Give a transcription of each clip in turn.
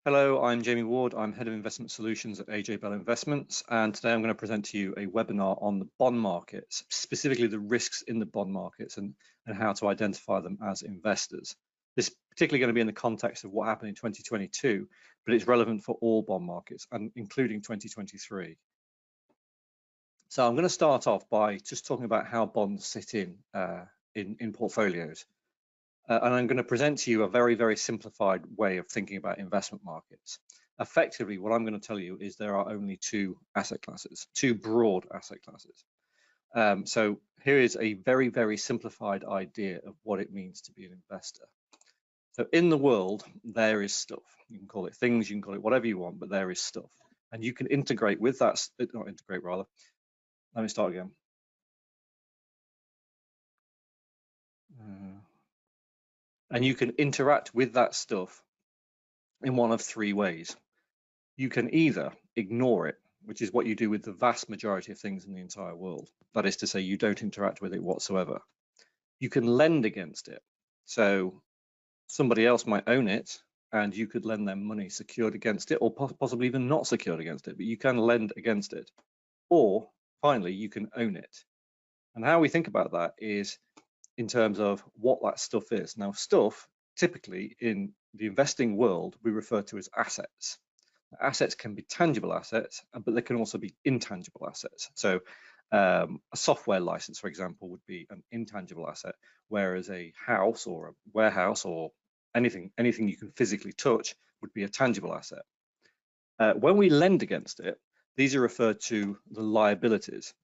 Hello, I'm Jamie Ward. I'm Head of Investment Solutions at AJ Bell Investments, and today I'm going to present to you a webinar on the bond markets, specifically the risks in the bond markets and how to identify them as investors. This is particularly going to be in the context of what happened in 2022, but it's relevant for all bond markets, and including 2023. So I'm going to start off by just talking about how bonds sit in portfolios. And I'm going to present to you a very, very simplified way of thinking about investment markets. Effectively, what I'm going to tell you is there are only two asset classes, two broad asset classes. So here is a very, very simplified idea of what it means to be an investor. So in the world, there is stuff. You can call it things, you can call it whatever you want, but there is stuff. And you can integrate with that, not integrate rather. Let me start again. And you can interact with that stuff in one of three ways. You can either ignore it, which is what you do with the vast majority of things in the entire world. That is to say, you don't interact with it whatsoever. You can lend against it. So somebody else might own it and you could lend them money secured against it, or possibly even not secured against it, but you can lend against it. Or finally, you can own it. And how we think about that is in terms of what that stuff is. Now, stuff, typically in the investing world, we refer to as assets. Assets can be tangible assets, but they can also be intangible assets. So a software license, for example, would be an intangible asset, whereas a house or a warehouse or anything you can physically touch would be a tangible asset. When we lend against it, these are referred to the liabilities.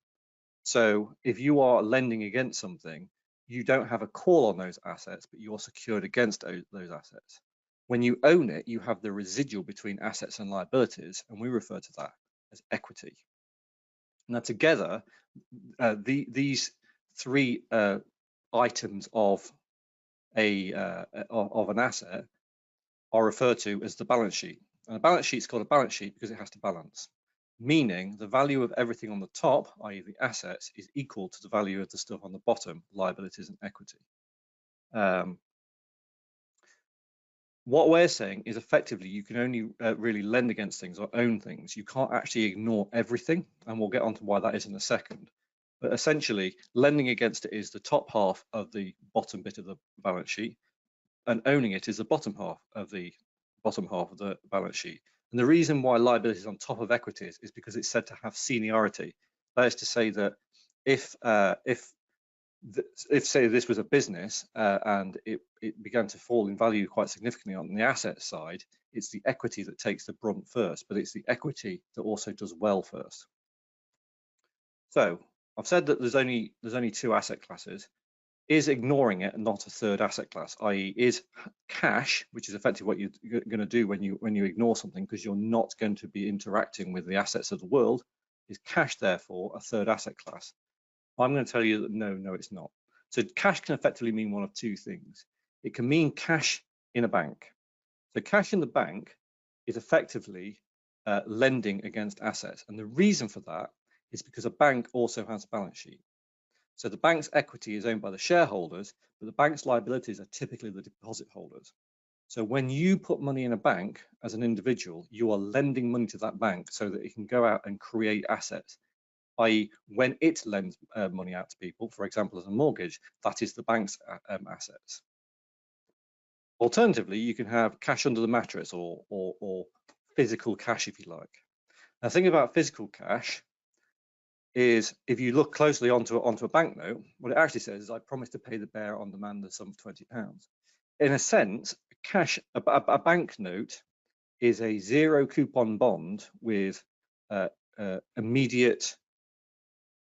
So if you are lending against something, you don't have a call on those assets, but you're secured against those assets. When you own it, you have the residual between assets and liabilities, and we refer to that as equity. Now, together, these three items of an asset are referred to as the balance sheet. And a balance sheet is called a balance sheet because it has to balance, meaning the value of everything on the top, i.e. the assets, is equal to the value of the stuff on the bottom, liabilities and equity. What we're saying is effectively you can only really lend against things or own things. You can't actually ignore everything, and we'll get onto why that is in a second. But essentially, lending against it is the top half of the bottom bit of the balance sheet, and owning it is the bottom half of the balance sheet. And the reason why liability is on top of equities is because it's said to have seniority. That is to say that if say this was a business and it began to fall in value quite significantly on the asset side, it's the equity that takes the brunt first, but it's the equity that also does well first. So I've said that there's only two asset classes. Is ignoring it not a third asset class, i.e. is cash, which is effectively what you're going to do when you ignore something because you're not going to be interacting with the assets of the world, is cash therefore a third asset class? I'm going to tell you that no, it's not. So cash can effectively mean one of two things. It can mean cash in a bank. So cash in the bank is effectively lending against assets. And the reason for that is because a bank also has a balance sheet. So the bank's equity is owned by the shareholders, but the bank's liabilities are typically the deposit holders. So when you put money in a bank as an individual, you are lending money to that bank so that it can go out and create assets. I.e., when it lends money out to people, for example, as a mortgage, that is the bank's assets. Alternatively, you can have cash under the mattress or physical cash, if you like. Now, think about physical cash is if you look closely onto a banknote, what it actually says is, I promise to pay the bearer on demand the sum of £20. In a sense, cash, a banknote is a zero coupon bond with immediate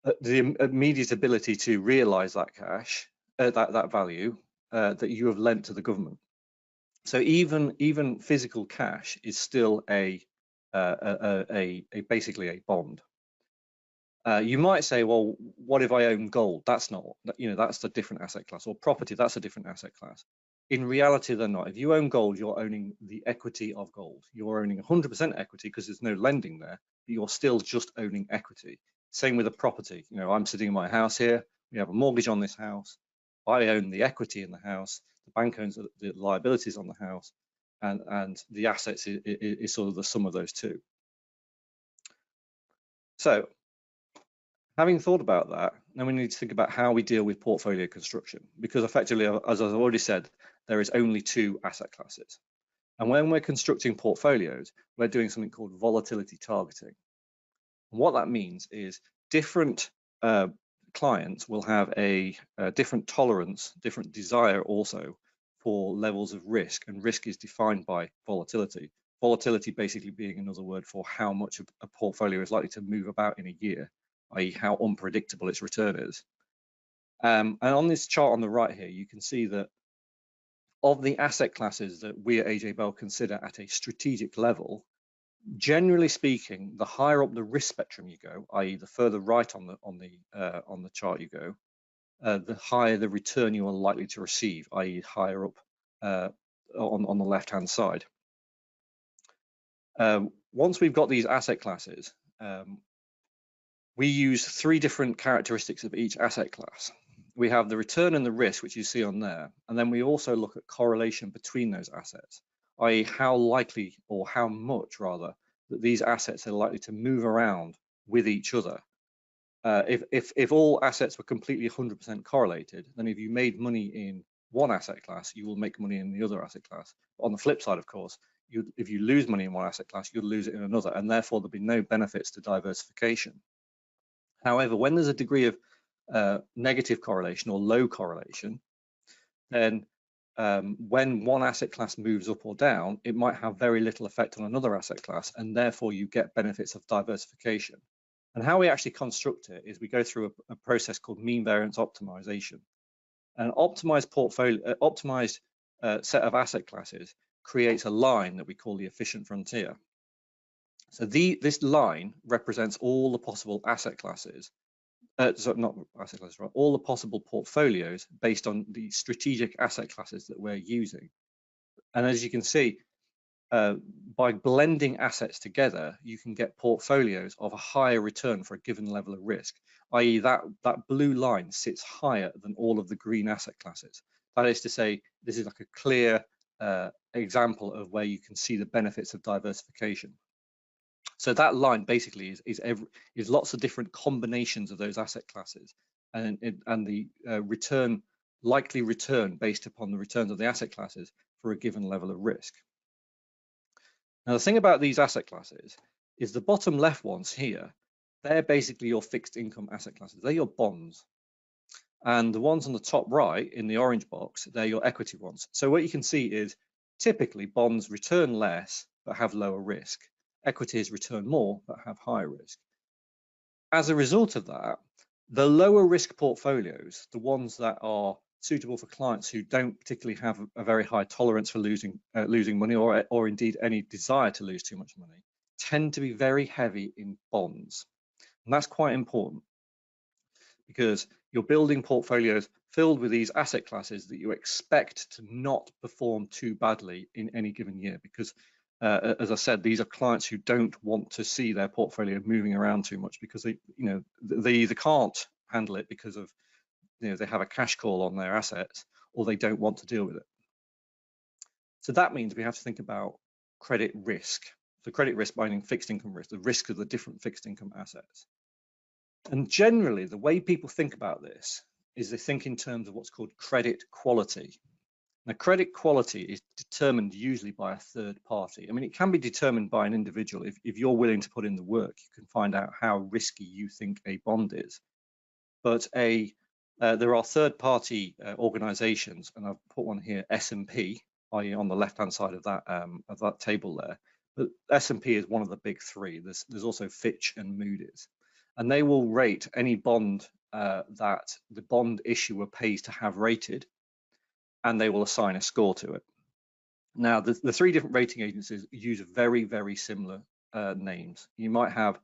ability to realize that cash, that value that you have lent to the government. So even physical cash is still basically a bond. You might say, well, what if I own gold? That's not, that's a different asset class, or property, that's a different asset class. In reality, they're not. If you own gold, you're owning the equity of gold. You're owning 100% equity because there's no lending there, but you're still just owning equity. Same with a property. I'm sitting in my house here. We have a mortgage on this house. I own the equity in the house. The bank owns the liabilities on the house. and the assets is sort of the sum of those two. So having thought about that, now we need to think about how we deal with portfolio construction, because effectively, as I've already said, there is only two asset classes. And when we're constructing portfolios, we're doing something called volatility targeting. And what that means is different clients will have a different tolerance, different desire also for levels of risk, and risk is defined by volatility. Volatility basically being another word for how much a portfolio is likely to move about in a year, i.e. how unpredictable its return is. And on this chart on the right here, you can see that of the asset classes that we at AJ Bell consider at a strategic level, generally speaking, the higher up the risk spectrum you go, i.e. the further right on the chart you go, the higher the return you are likely to receive, i.e. higher up on the left-hand side. Once we've got these asset classes, we use three different characteristics of each asset class. We have the return and the risk, which you see on there, and then we also look at correlation between those assets, i.e. how likely, or how much rather, that these assets are likely to move around with each other. If all assets were completely 100% correlated, then if you made money in one asset class, you will make money in the other asset class. On the flip side, of course, if you lose money in one asset class, you'll lose it in another, and therefore there'll be no benefits to diversification. However, when there's a degree of negative correlation or low correlation, then when one asset class moves up or down, it might have very little effect on another asset class, and therefore you get benefits of diversification. And how we actually construct it is we go through a process called mean variance optimization. An optimized portfolio, optimized set of asset classes creates a line that we call the efficient frontier. So this line represents all the possible asset classes, all the possible portfolios based on the strategic asset classes that we're using. And as you can see, by blending assets together, you can get portfolios of a higher return for a given level of risk, i.e. that blue line sits higher than all of the green asset classes. That is to say, this is like a clear example of where you can see the benefits of diversification. So that line basically is lots of different combinations of those asset classes, and the likely return based upon the returns of the asset classes for a given level of risk. Now, the thing about these asset classes is the bottom left ones here, they're basically your fixed income asset classes. They're your bonds. And the ones on the top right in the orange box, they're your equity ones. So what you can see is typically bonds return less but have lower risk. Equities return more but have higher risk. As a result of that, the lower risk portfolios, the ones that are suitable for clients who don't particularly have a very high tolerance for losing money, or indeed any desire to lose too much money, tend to be very heavy in bonds. And that's quite important, because you're building portfolios filled with these asset classes that you expect to not perform too badly in any given year, because as I said, these are clients who don't want to see their portfolio moving around too much, because they either can't handle it because of they have a cash call on their assets, or they don't want to deal with it. So that means we have to think about credit risk. So credit risk meaning fixed income risk, the risk of the different fixed income assets. And generally, the way people think about this is they think in terms of what's called credit quality. Now, credit quality is determined usually by a third party. I mean, it can be determined by an individual. If you're willing to put in the work, you can find out how risky you think a bond is. But there are third-party organizations, and I've put one here, S&P, i.e. on the left-hand side of that table there. But S&P is one of the big three. There's also Fitch and Moody's, and they will rate any bond that the bond issuer pays to have rated, and they will assign a score to it. Now, the three different rating agencies use very, very similar names. You might have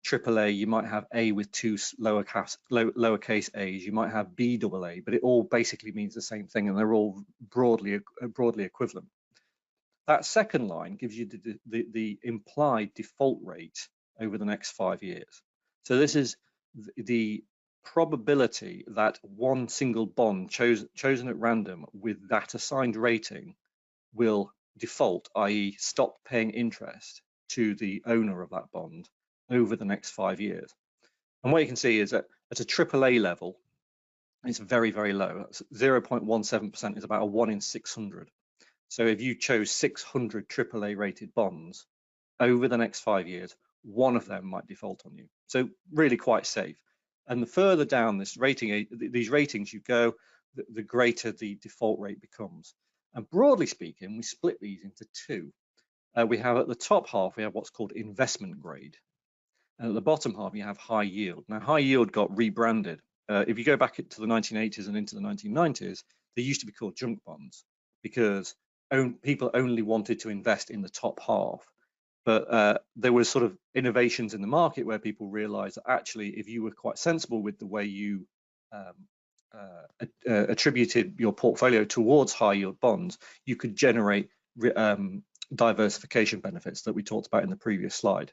AAA, you might have A with two lowercase a's, you might have BAA, but it all basically means the same thing, and they're all broadly equivalent. That second line gives you the implied default rate over the next 5 years. So this is the probability that one single bond chosen at random with that assigned rating will default, i.e. stop paying interest to the owner of that bond over the next 5 years. And what you can see is that at a AAA level, it's very, very low. 0.17% is about a 1 in 600. So if you chose 600 AAA rated bonds over the next 5 years, one of them might default on you. So really quite safe. And the further down these ratings you go, the greater the default rate becomes. And broadly speaking, we split these into two. We have at the top half, we have what's called investment grade. And at the bottom half, you have high yield. Now, high yield got rebranded. If you go back to the 1980s and into the 1990s, they used to be called junk bonds because people only wanted to invest in the top half. But there was sort of innovations in the market where people realized that actually, if you were quite sensible with the way you attributed your portfolio towards high yield bonds, you could generate diversification benefits that we talked about in the previous slide.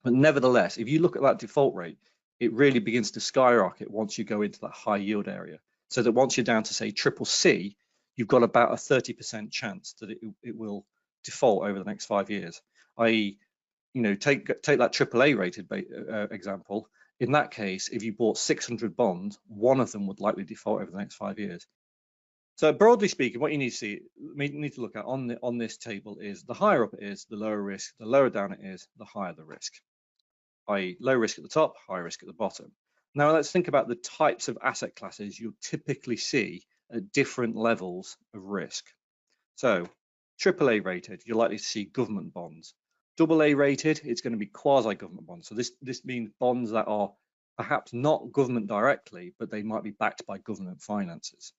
But nevertheless, if you look at that default rate, it really begins to skyrocket once you go into that high yield area. So that once you're down to say CCC, you've got about a 30% chance that it will default over the next 5 years. I.e., take that AAA rated example. In that case, if you bought 600 bonds, one of them would likely default over the next 5 years. So broadly speaking, what you need to look at on this table is the higher up it is, the lower risk, the lower down it is, the higher the risk, i.e. low risk at the top, high risk at the bottom. Now let's think about the types of asset classes you'll typically see at different levels of risk. So AAA rated, you're likely to see government bonds. AA rated, it's going to be quasi-government bonds. So this means bonds that are perhaps not government directly, but they might be backed by government finances.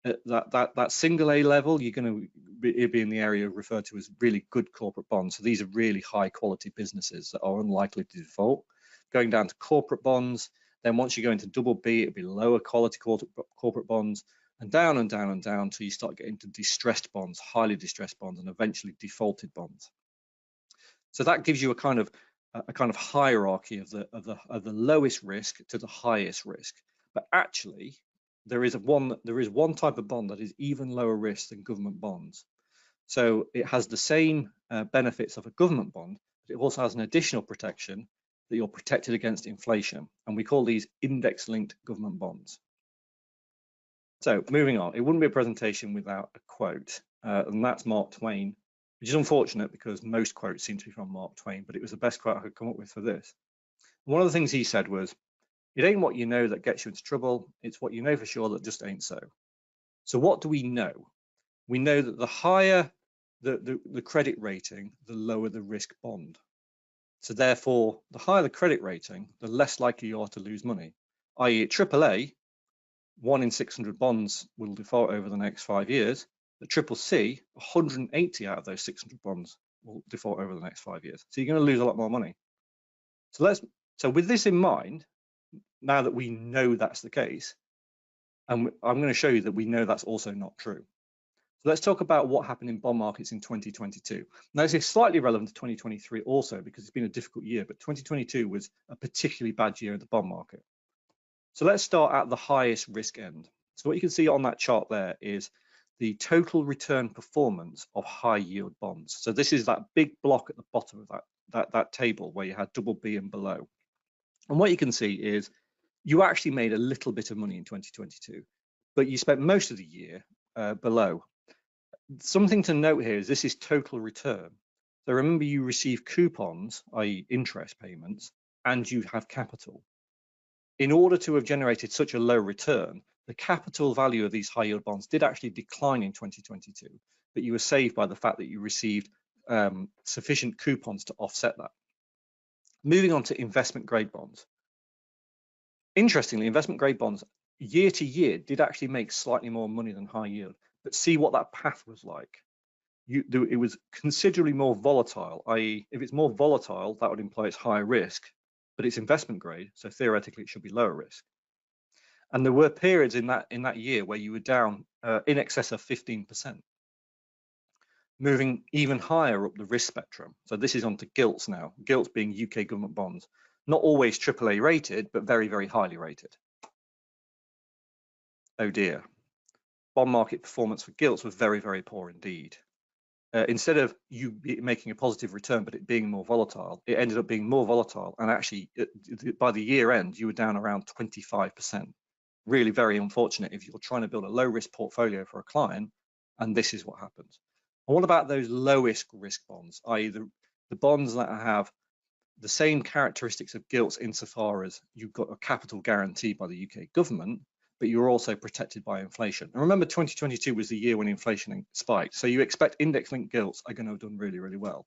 At that single A level, you're going to be in the area referred to as really good corporate bonds. So these are really high quality businesses that are unlikely to default. Going down to corporate bonds, then once you go into double B, it'll be lower quality corporate bonds, and down and down and down until you start getting to distressed bonds, highly distressed bonds, and eventually defaulted bonds. So that gives you a kind of hierarchy of the lowest risk to the highest risk. But actually, there is one type of bond that is even lower risk than government bonds. So it has the same benefits of a government bond, but it also has an additional protection that you're protected against inflation, and we call these index-linked government bonds. So moving on, it wouldn't be a presentation without a quote, and that's Mark Twain, which is unfortunate because most quotes seem to be from Mark Twain, but it was the best quote I could come up with for this. One of the things he said was, "It ain't what you know that gets you into trouble, it's what you know for sure that just ain't so." So what do we know? We know that the higher the credit rating, the lower the risk bond. So therefore, the higher the credit rating, the less likely you are to lose money. i.e. at AAA, 1 in 600 bonds will default over the next 5 years. At CCC, 180 out of those 600 bonds will default over the next 5 years. So you're going to lose a lot more money. So with this in mind, now that we know that's the case, and I'm going to show you that we know that's also not true. So let's talk about what happened in bond markets in 2022. Now, this is slightly relevant to 2023 also because it's been a difficult year, but 2022 was a particularly bad year in the bond market. So let's start at the highest risk end. So what you can see on that chart there is the total return performance of high yield bonds. So this is that big block at the bottom of that table where you had double B and below. And what you can see is you actually made a little bit of money in 2022, but you spent most of the year below. Something to note here is this is total return. So remember, you receive coupons, i.e. interest payments, and you have capital. In order to have generated such a low return, the capital value of these high yield bonds did actually decline in 2022, but you were saved by the fact that you received sufficient coupons to offset that. Moving on to investment grade bonds. Interestingly, investment grade bonds year to year did actually make slightly more money than high yield, but see what that path was like. It was considerably more volatile, i.e. if it's more volatile, that would imply it's higher risk, but it's investment grade, so theoretically it should be lower risk. And there were periods in that year where you were down in excess of 15%. Moving even higher up the risk spectrum. So this is onto gilts now, gilts being UK government bonds, not always AAA rated, but very, very highly rated. Oh dear. Bond market performance for gilts was very, very poor indeed. instead of making a positive return, but it being more volatile, it ended up being more volatile. And actually, by the year end, you were down around 25%. Really very unfortunate if you're trying to build a low risk portfolio for a client, and this is what happens. And what about those lowest risk bonds, i.e. the bonds that have the same characteristics of gilts insofar as you've got a capital guarantee by the UK government, but you're also protected by inflation. And remember, 2022 was the year when inflation spiked. So you expect index-linked gilts are going to have done really, really well.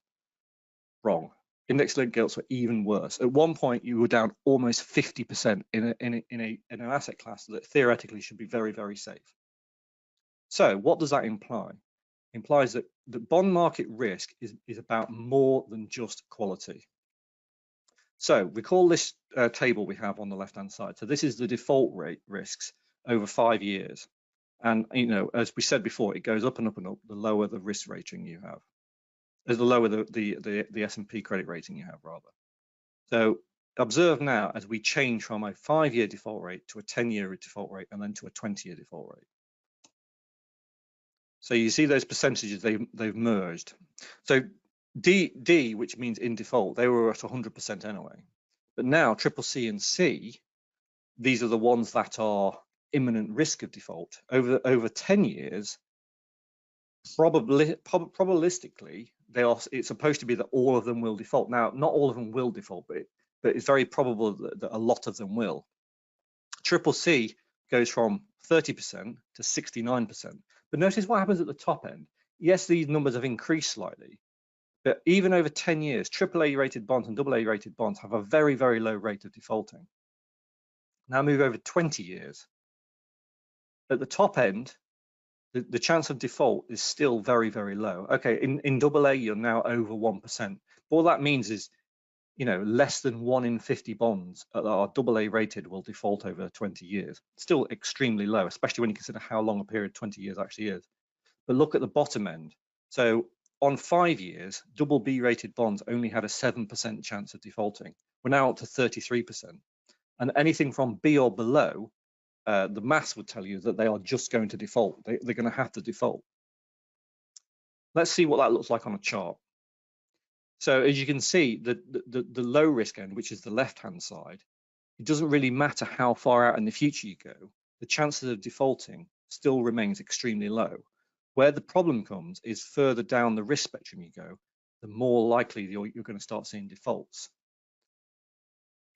Wrong. Index-linked gilts were even worse. At one point, you were down almost 50% in an asset class that theoretically should be very, very safe. So what does that imply? It implies that the bond market risk is about more than just quality. So recall this table we have on the left-hand side. So this is the default rate risks over 5 years. And, as we said before, it goes up and up and up, the lower the risk rating you have, the lower the S&P credit rating you have, rather. So observe now as we change from a 5-year default rate to a 10-year default rate and then to a 20-year default rate. So you see those percentages, they've merged. So D, which means in default, they were at 100% anyway. But now triple C and C, these are the ones that are imminent risk of default. Over 10 years, probabilistically, it's supposed to be that all of them will default. Now, not all of them will default, but it's very probable that a lot of them will. Triple C goes from 30% to 69%. But notice what happens at the top end. Yes, these numbers have increased slightly, but even over 10 years, AAA rated bonds and AA rated bonds have a very, very low rate of defaulting. Now move over 20 years. At the top end, the chance of default is still very, very low. Okay, in AA, you're now over 1%. But all that means is, less than 1 in 50 bonds that are AA rated will default over 20 years. Still extremely low, especially when you consider how long a period 20 years actually is. But look at the bottom end. So on 5 years, BB rated bonds only had a 7% chance of defaulting. We're now up to 33%. And anything from B or below, the maths would tell you that they are just going to default. They're going to have to default. Let's see what that looks like on a chart. So as you can see, the low risk end, which is the left-hand side, it doesn't really matter how far out in the future you go. The chances of defaulting still remains extremely low. Where the problem comes is further down the risk spectrum you go, the more likely you're going to start seeing defaults.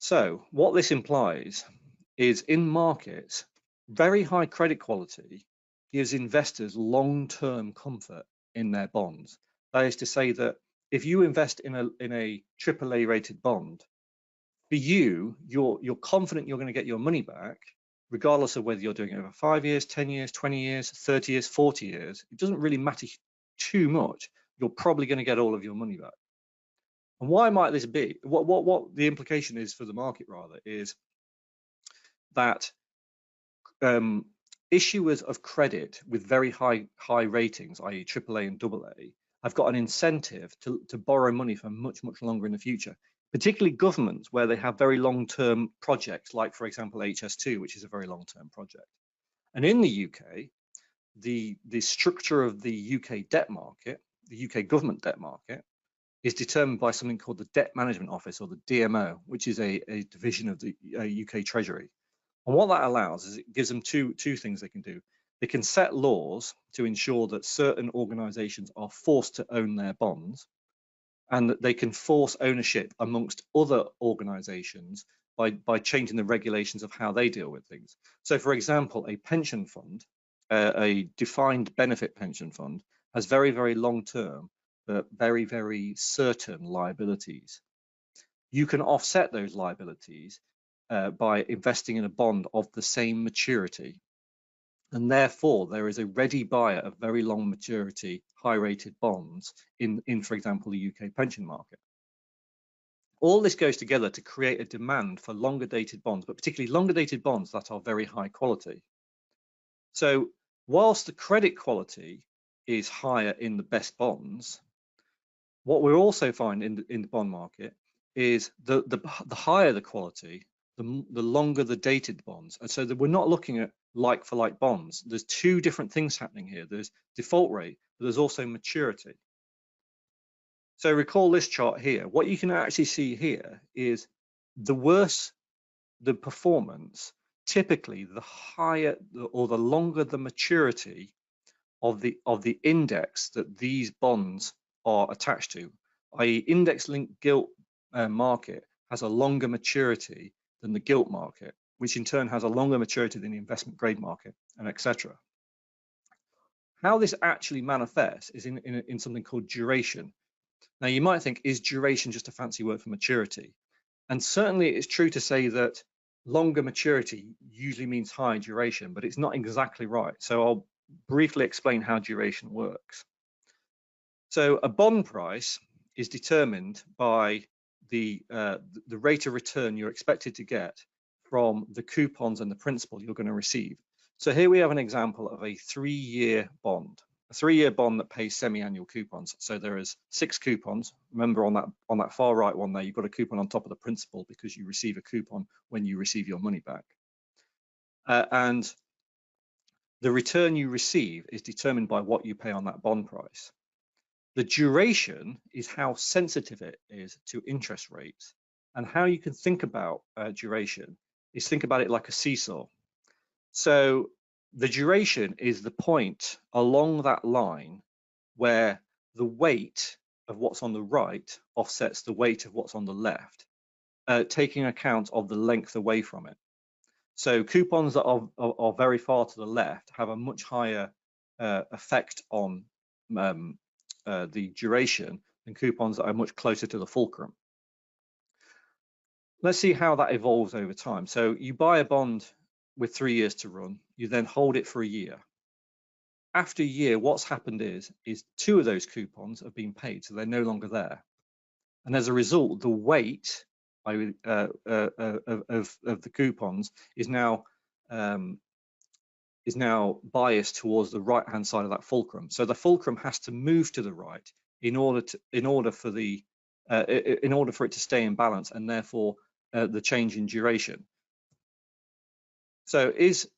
So what this implies is in markets, very high credit quality gives investors long-term comfort in their bonds. That is to say that if you invest in a AAA rated bond, for you're confident you're going to get your money back, regardless of whether you're doing it over 5 years, 10 years, 20 years, 30 years, 40 years. It doesn't really matter too much. You're probably going to get all of your money back. And why might this be? What the implication is for the market, rather, is that issuers of credit with very high ratings, i.e. AAA and AA, have got an incentive to borrow money for much longer in the future, particularly governments where they have very long-term projects, like, for example, HS2, which is a very long-term project. And in the UK, the structure of the UK debt market, the UK government debt market, is determined by something called the Debt Management Office, or the DMO, which is a division of the UK Treasury. And what that allows is it gives them two things they can do. They can set laws to ensure that certain organisations are forced to own their bonds, and that they can force ownership amongst other organisations by changing the regulations of how they deal with things. So, for example, a pension fund, a defined benefit pension fund, has very, very long-term, but very, very certain liabilities. You can offset those liabilities by investing in a bond of the same maturity. And therefore, there is a ready buyer of very long maturity, high rated bonds in, for example, the UK pension market. All this goes together to create a demand for longer dated bonds, but particularly longer dated bonds that are very high quality. So whilst the credit quality is higher in the best bonds, what we also find in the bond market is the higher the quality, the longer the dated bonds. And so that we're not looking at like for like bonds. There's two different things happening here. There's default rate, but there's also maturity. So recall this chart here. What you can actually see here is the worse the performance, typically the higher or the longer the maturity of the index that these bonds are attached to, i.e. index-linked gilt market has a longer maturity than the gilt market, which in turn has a longer maturity than the investment grade market, and etc. How this actually manifests is in something called duration. Now you might think, is duration just a fancy word for maturity? And certainly it's true to say that longer maturity usually means higher duration, but it's not exactly right. So I'll briefly explain how duration works. So a bond price is determined by the rate of return you're expected to get from the coupons and the principal you're going to receive. So here we have an example of a 3-year bond. A 3-year bond that pays semi-annual coupons. So there is 6 coupons. Remember on that far right one there, you've got a coupon on top of the principal because you receive a coupon when you receive your money back. And the return you receive is determined by what you pay on that bond price. The duration is how sensitive it is to interest rates. And how you can think about duration is think about it like a seesaw. So the duration is the point along that line where the weight of what's on the right offsets the weight of what's on the left, taking account of the length away from it. So coupons that are very far to the left have a much higher effect on the duration than coupons that are much closer to the fulcrum. Let's see how that evolves over time. So you buy a bond with 3 years to run, you then hold it for a year. After a year, what's happened is 2 of those coupons have been paid, so they're no longer there. And as a result, the weight of the coupons is now biased towards the right-hand side of that fulcrum. So the fulcrum has to move to the right in order for it to stay in balance, and therefore the change in duration. So is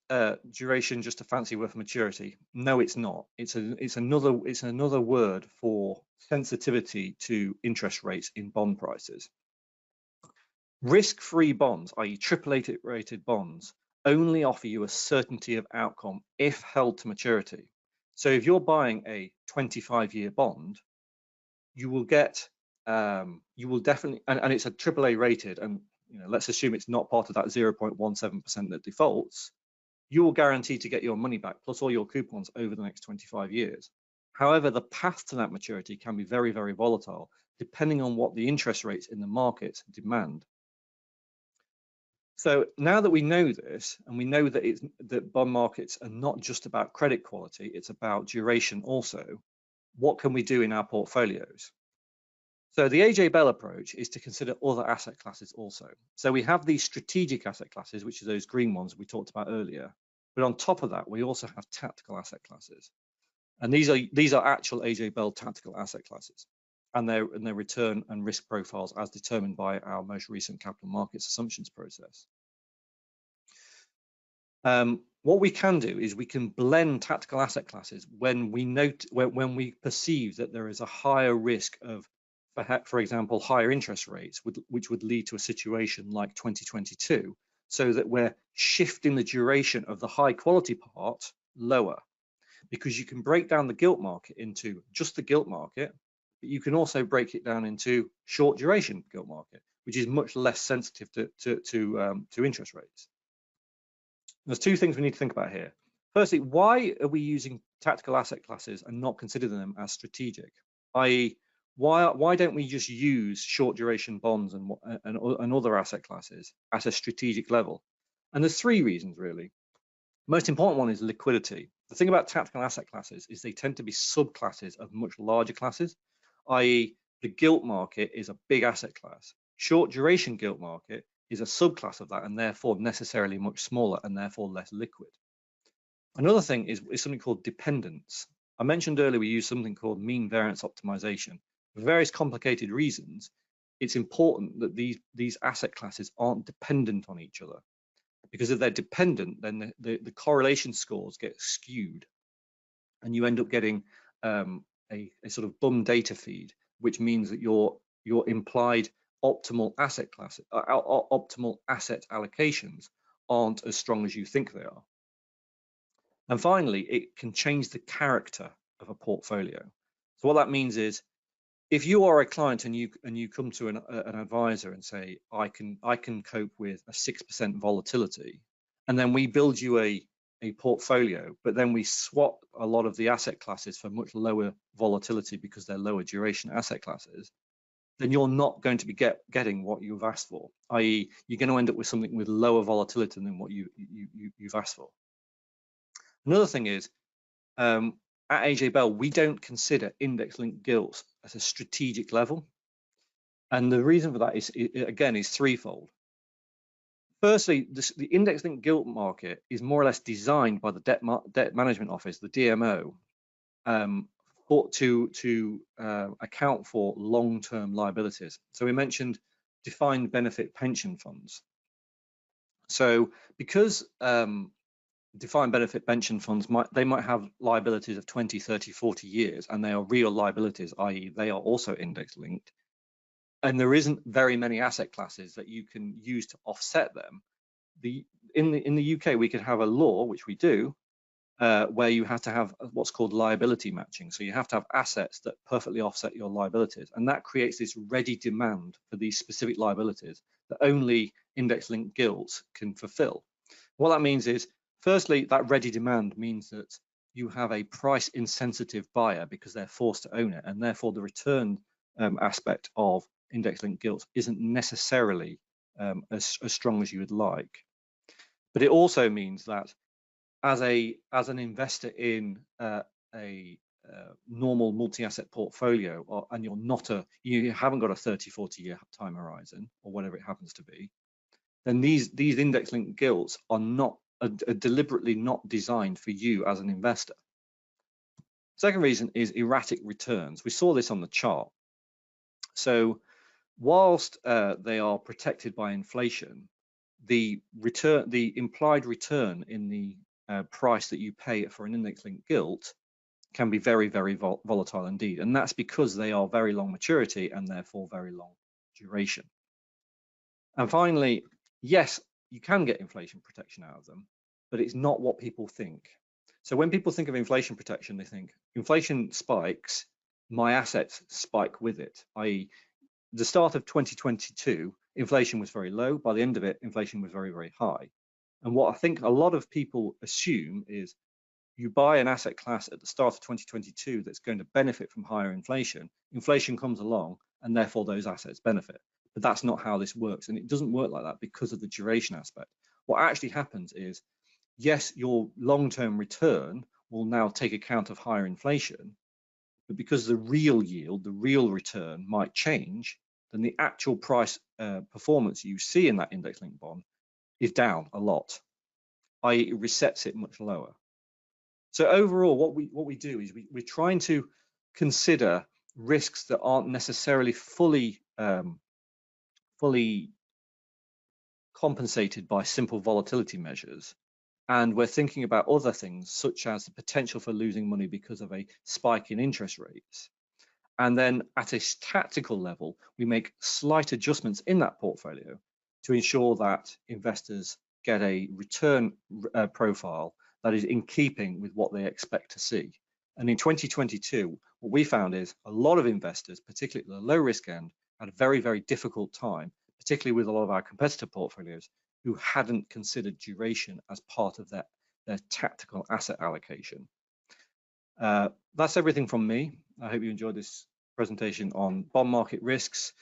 duration just a fancy word for maturity? No, it's not. It's another word for sensitivity to interest rates in bond prices. Risk-free bonds, i.e. AAA rated bonds, only offer you a certainty of outcome if held to maturity. So if you're buying a 25-year bond, you will definitely, and it's a AAA rated, and let's assume it's not part of that 0.17% that defaults, you will guarantee to get your money back plus all your coupons over the next 25 years. However, the path to that maturity can be very, very volatile, depending on what the interest rates in the market demand. So now that we know this, and we know that bond markets are not just about credit quality, it's about duration also, what can we do in our portfolios? So the AJ Bell approach is to consider other asset classes also. So we have these strategic asset classes, which are those green ones we talked about earlier. But on top of that, we also have tactical asset classes. And these are actual AJ Bell tactical asset classes, and their return and risk profiles as determined by our most recent capital markets assumptions process. What we can do is we can blend tactical asset classes when we perceive that there is a higher risk of, for example, higher interest rates, which would lead to a situation like 2022, so that we're shifting the duration of the high quality part lower, because you can break down the gilt market into just the gilt market, but you can also break it down into short duration gilt market, which is much less sensitive to interest rates. There's 2 things we need to think about here. Firstly, why are we using tactical asset classes and not considering them as strategic? I.e., why don't we just use short duration bonds and other asset classes at a strategic level? And there's 3 reasons really. Most important one is liquidity. The thing about tactical asset classes is they tend to be subclasses of much larger classes, i.e. the gilt market is a big asset class. Short duration gilt market is a subclass of that, and therefore necessarily much smaller and therefore less liquid. Another thing is something called dependence. I mentioned earlier we use something called mean variance optimization. For various complicated reasons, it's important that these asset classes aren't dependent on each other, because if they're dependent, then the correlation scores get skewed, and you end up getting a sort of bum data feed which means that your implied optimal asset class, optimal asset allocations aren't as strong as you think they are. And finally, it can change the character of a portfolio. So what that means is, if you are a client and you come to an advisor and say, I can cope with a 6% volatility, and then we build you a portfolio, but then we swap a lot of the asset classes for much lower volatility because they're lower duration asset classes, then you're not going to be getting what you've asked for, i.e. you're going to end up with something with lower volatility than what you've asked for. Another thing is, at AJ Bell, we don't consider index-linked gilts at a strategic level. And the reason for that is, again, is threefold. Firstly, the index-linked gilt market is more or less designed by the Debt Management Office, the DMO, to account for long-term liabilities. So we mentioned defined benefit pension funds. So because defined benefit pension funds might have liabilities of 20, 30, 40 years, and they are real liabilities, i.e. they are also index linked, and there isn't very many asset classes that you can use to offset them. In the UK, we could have a law, which we do, where you have to have what's called liability matching. So you have to have assets that perfectly offset your liabilities, and that creates this ready demand for these specific liabilities that only index-linked gilts can fulfill. What that means is, firstly, that ready demand means that you have a price insensitive buyer because they're forced to own it, and therefore the return aspect of index-linked gilts isn't necessarily as strong as you would like. But it also means that as an investor in a normal multi-asset portfolio, and you haven't got a 30-40 year time horizon or whatever it happens to be, then these index-linked gilts are deliberately not designed for you as an investor. Second reason is erratic returns. We saw this on the chart. So whilst they are protected by inflation, the implied return in the price that you pay for an index-linked gilt can be very, very volatile indeed. And that's because they are very long maturity and therefore very long duration. And finally, yes, you can get inflation protection out of them, but it's not what people think. So when people think of inflation protection, they think inflation spikes, my assets spike with it, i.e. the start of 2022, inflation was very low. By the end of it, inflation was very, very high. And what I think a lot of people assume is you buy an asset class at the start of 2022 that's going to benefit from higher inflation. Inflation comes along and therefore those assets benefit. But that's not how this works. And it doesn't work like that because of the duration aspect. What actually happens is, yes, your long-term return will now take account of higher inflation, but because the real yield, the real return might change, then the actual price performance you see in that index-linked bond is down a lot, i.e. it resets it much lower. So overall, what we do is we're trying to consider risks that aren't necessarily fully compensated by simple volatility measures. And we're thinking about other things, such as the potential for losing money because of a spike in interest rates. And then at a tactical level, we make slight adjustments in that portfolio to ensure that investors get a return profile that is in keeping with what they expect to see. And in 2022, what we found is a lot of investors, particularly at the low risk end, had a very, very difficult time, particularly with a lot of our competitor portfolios who hadn't considered duration as part of their tactical asset allocation. That's everything from me. I hope you enjoyed this presentation on bond market risks.